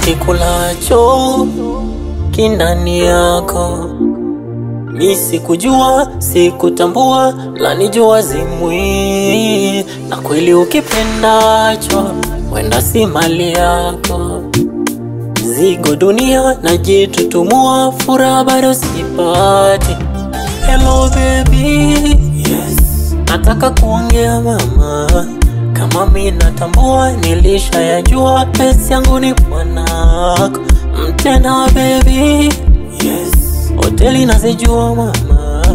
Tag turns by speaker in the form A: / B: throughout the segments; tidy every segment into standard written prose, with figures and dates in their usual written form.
A: kikulacho kindani yako. Mi sikujua, sikutambua, lanijua zimwi. Na kweli ukipendacho wenda si mali yako. Zigo dunia najitutumua, furaha bado sipati. Hello baby, yes, nataka kuongea mama. Kama mi natambua, nilisha yajua, pesi yangu ni bwanako. Mtena baby, yes, hoteli nazijua mama.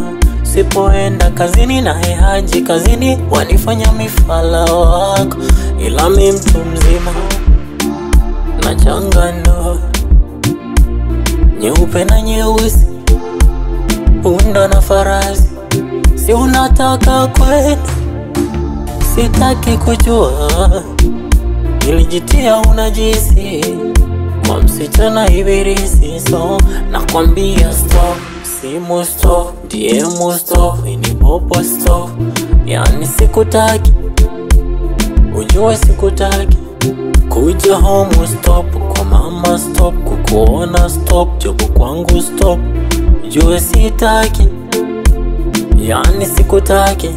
A: Sipoenda kazini na haji kazini, wanifanya mifala wako. Ila mi mtu mzima na changano, nyeupe na nyeusi, punda na farasi. Si unataka kwenda, sitaki kujua. Nilijitia unajisi kwa msichana ibirisi. So nakwambia stop, simu stop, DM stop, inipopo stop. Yani sikutaki, ujue sikutaki. Kuja home stop, kwa mama stop, kukuona stop, jobu kwangu stop. Ujue sitaki, yani sikutaki.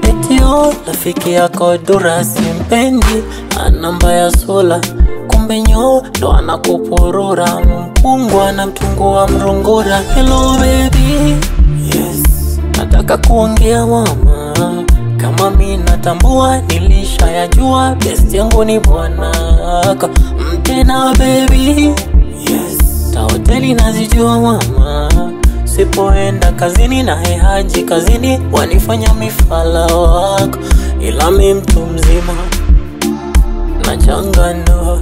A: Etio rafiki yako dura simpendi, anamba ya sola. Kumbe nyo ndo anakupurura, mpungwa na mtungua mrungura. Hello baby, yes, nataka kuongea mama. Kama mi natambua, nilisha yajua, best yangu ni bwanako. Mtena baby, yes, ta hoteli nazijua mama. Sipoenda kazini na haji kazini, wanifanya mifala wako. Ila mi mtu mzima na changano,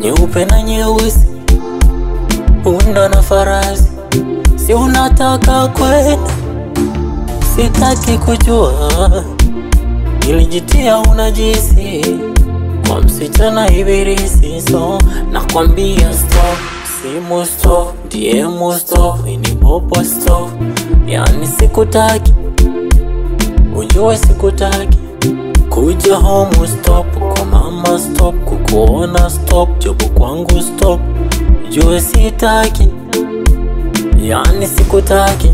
A: nyeupe na nyeusi, punda na farasi. Si unataka kwenda, sitaki kujua. Nilijitia unajisi kwa msichana ibirisi. So nakwambia stop, simu stop, DM stop, inipopo stop. Yani sikutaki, ujue sikutaki. Kuja home stop, kwa mama stop, kukuona stop, jobu kwangu stop. Ujue sitaki, yani sikutaki.